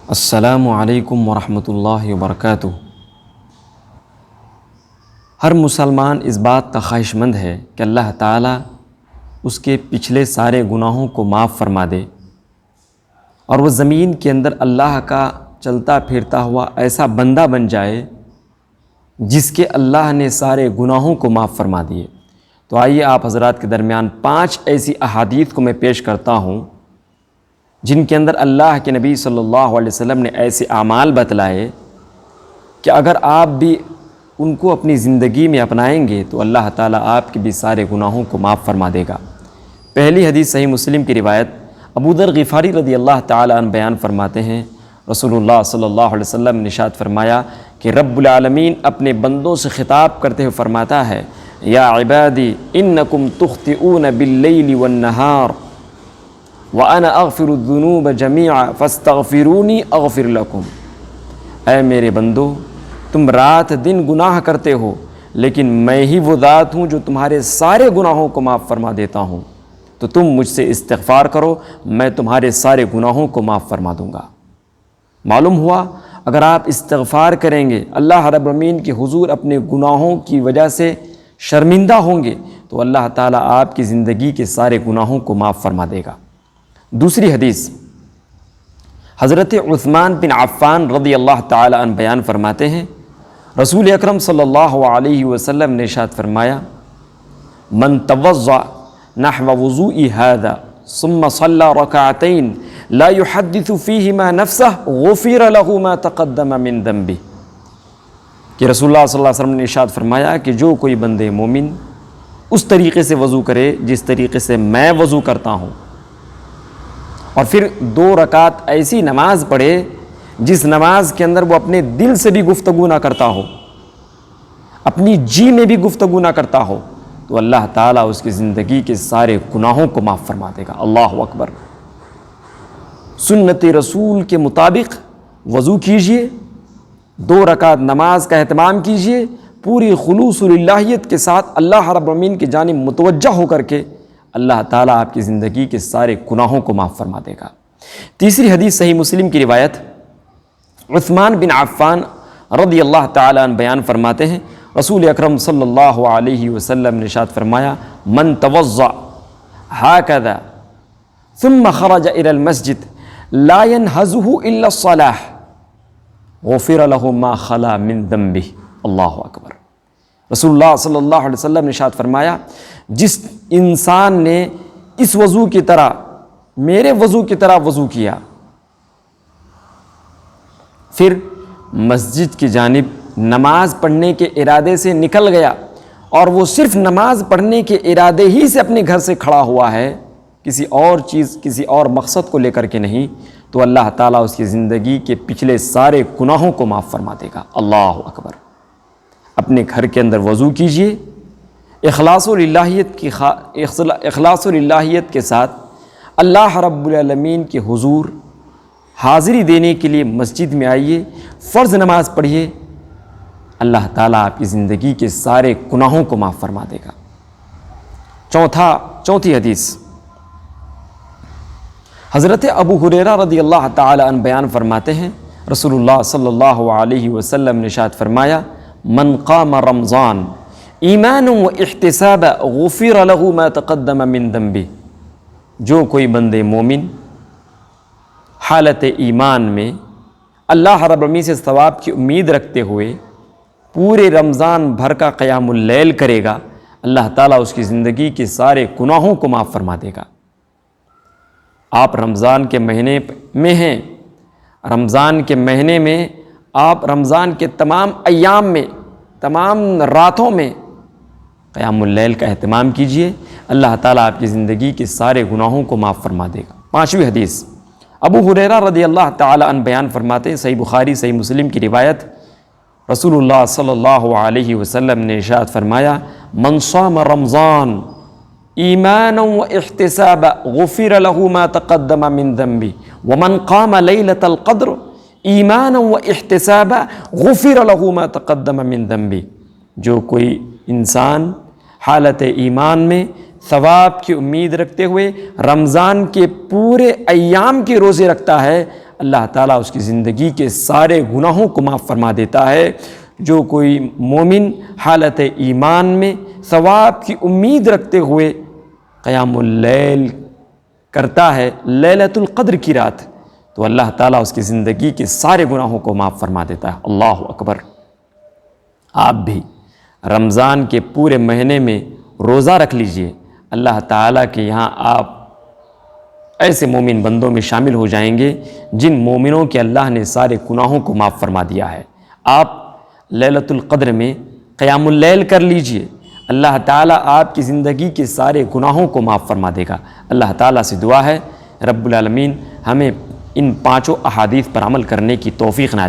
السلام علیکم ورحمۃ اللہ وبرکاتہ۔ ہر مسلمان اس بات کا خواہش مند ہے کہ اللہ تعالیٰ اس کے پچھلے سارے گناہوں کو معاف فرما دے اور وہ زمین کے اندر اللہ کا چلتا پھرتا ہوا ایسا بندہ بن جائے جس کے اللہ نے سارے گناہوں کو معاف فرما دیے۔ تو آئیے آپ حضرات کے درمیان 5 ایسی احادیث کو میں پیش کرتا ہوں جن کے اندر اللہ کے نبی صلی اللہ علیہ وسلم نے ایسے اعمال بتلائے کہ اگر آپ بھی ان کو اپنی زندگی میں اپنائیں گے تو اللہ تعالیٰ آپ کے بھی سارے گناہوں کو معاف فرما دے گا۔ پہلی حدیث صحیح مسلم کی روایت ابو ذر غفاری رضی اللہ تعالیٰ عنہ بیان فرماتے ہیں، رسول اللہ صلی اللہ علیہ وسلم نے ارشاد فرمایا کہ رب العالمین اپنے بندوں سے خطاب کرتے ہوئے فرماتا ہے، یا عبادی انکم تخطئون باللیل والنہار وَأَنَا أَغْفِرُ الذُّنُوبَ جَمِيعًا فَاسْتَغْفِرُونِي أَغْفِرْ لَكُمْ۔ اے میرے بندو، تم رات دن گناہ کرتے ہو لیکن میں ہی وہ ذات ہوں جو تمہارے سارے گناہوں کو معاف فرما دیتا ہوں، تو تم مجھ سے استغفار کرو، میں تمہارے سارے گناہوں کو معاف فرما دوں گا۔ معلوم ہوا اگر آپ استغفار کریں گے، اللہ رب العالمین کے حضور اپنے گناہوں کی وجہ سے شرمندہ ہوں گے تو اللہ تعالیٰ آپ کی زندگی کے سارے گناہوں کو معاف فرما دے گا۔ دوسری حدیث حضرت عثمان بن عفان رضی اللہ تعالی عنہ بیان فرماتے ہیں، رسول اکرم صلی اللہ علیہ وسلم نے ارشاد فرمایا، من توضأ نحو وضوء هذا ثم صلى ركعتين لا يحدث فيهما نفسه غفر له ما تقدم من ذنبه۔ کہ رسول اللہ صلی اللہ علیہ وسلم نے ارشاد فرمایا کہ جو کوئی بندے مومن اس طریقے سے وضو کرے جس طریقے سے میں وضو کرتا ہوں، اور پھر 2 رکعت ایسی نماز پڑھے جس نماز کے اندر وہ اپنے دل سے بھی گفتگو نہ کرتا ہو، اپنی جی میں بھی گفتگو نہ کرتا ہو، تو اللہ تعالیٰ اس کی زندگی کے سارے گناہوں کو معاف فرما دے گا۔ اللہ اکبر۔ سنت رسول کے مطابق وضو کیجئے، 2 رکعت نماز کا اہتمام کیجئے، پوری خلوص الہیت کے ساتھ اللہ رب العالمین کی جانب متوجہ ہو کر کے اللہ تعالیٰ آپ کی زندگی کے سارے گناہوں کو معاف فرما دے گا۔ تیسری حدیث صحیح مسلم کی روایت عثمان بن عفان رضی اللہ تعالیٰ عنہ بیان فرماتے ہیں، رسول اکرم صلی اللہ علیہ وسلم نے ارشاد فرمایا، من توضأ هكذا ثم خرج الى المسجد لا ينهزه الا الصلاة غفر له ما خلا من ذنبه۔ اللہ اکبر۔ رسول اللہ صلی اللہ علیہ وسلم نے ارشاد فرمایا، جس انسان نے اس وضو کی طرح، میرے وضو کی طرح وضو کیا، پھر مسجد کی جانب نماز پڑھنے کے ارادے سے نکل گیا، اور وہ صرف نماز پڑھنے کے ارادے ہی سے اپنے گھر سے کھڑا ہوا ہے، کسی اور چیز، کسی اور مقصد کو لے کر کے نہیں، تو اللہ تعالیٰ اس کی زندگی کے پچھلے سارے گناہوں کو معاف فرما دے گا۔ اللہ اکبر۔ اپنے گھر کے اندر وضو کیجئے، اخلاص الالہیت کے ساتھ اللہ رب العالمین کے حضور حاضری دینے کے لیے مسجد میں آئیے، فرض نماز پڑھیے، اللہ تعالیٰ آپ کی زندگی کے سارے گناہوں کو معاف فرما دے گا۔ چوتھی حدیث حضرت ابو ہریرہ رضی اللہ تعالی عنہ بیان فرماتے ہیں، رسول اللہ صلی اللہ علیہ وسلم نے ارشاد فرمایا، من قام رمضان ایمانا و احتسابا غفر له ما تقدم من ذنبه۔ جو کوئی بندے مومن حالت ایمان میں اللہ رب العالمین سے ثواب کی امید رکھتے ہوئے پورے رمضان بھر کا قیام اللیل کرے گا، اللہ تعالیٰ اس کی زندگی کے سارے گناہوں کو معاف فرما دے گا۔ آپ رمضان کے مہینے میں ہیں، رمضان کے مہینے میں آپ رمضان کے تمام ایام میں، تمام راتوں میں قیام اللیل کا اہتمام کیجئے، اللہ تعالیٰ آپ کی زندگی کے سارے گناہوں کو معاف فرما دے گا۔ 5ویں حدیث ابو ہریرہ رضی اللہ تعالی عنہ بیان فرماتے ہیں، صحیح بخاری صحیح مسلم کی روایت، رسول اللہ صلی اللہ علیہ وسلم نے ارشاد فرمایا، من صام رمضان ایمانا و احتسابا غفر له ما تقدم من ذنبه ومن قام لیلۃ القدر ایمانا و احتسابا غفر له ما تقدم من ذنبه۔ جو کوئی انسان حالت ایمان میں ثواب کی امید رکھتے ہوئے رمضان کے پورے ایام کے روزے رکھتا ہے، اللہ تعالیٰ اس کی زندگی کے سارے گناہوں کو معاف فرما دیتا ہے۔ جو کوئی مومن حالت ایمان میں ثواب کی امید رکھتے ہوئے قیام اللیل کرتا ہے لیلۃ القدر کی رات، تو اللہ تعالیٰ اس کی زندگی کے سارے گناہوں کو معاف فرما دیتا ہے۔ اللہ اکبر۔ آپ بھی رمضان کے پورے مہینے میں روزہ رکھ لیجئے، اللہ تعالیٰ کے یہاں آپ ایسے مومن بندوں میں شامل ہو جائیں گے جن مومنوں کے اللہ نے سارے گناہوں کو معاف فرما دیا ہے۔ آپ لیلۃ القدر میں قیام اللیل کر لیجئے، اللہ تعالیٰ آپ کی زندگی کے سارے گناہوں کو معاف فرما دے گا۔ اللہ تعالیٰ سے دعا ہے رب العالمین ہمیں ان 5 احادیث پر عمل کرنے کی توفیق عنایت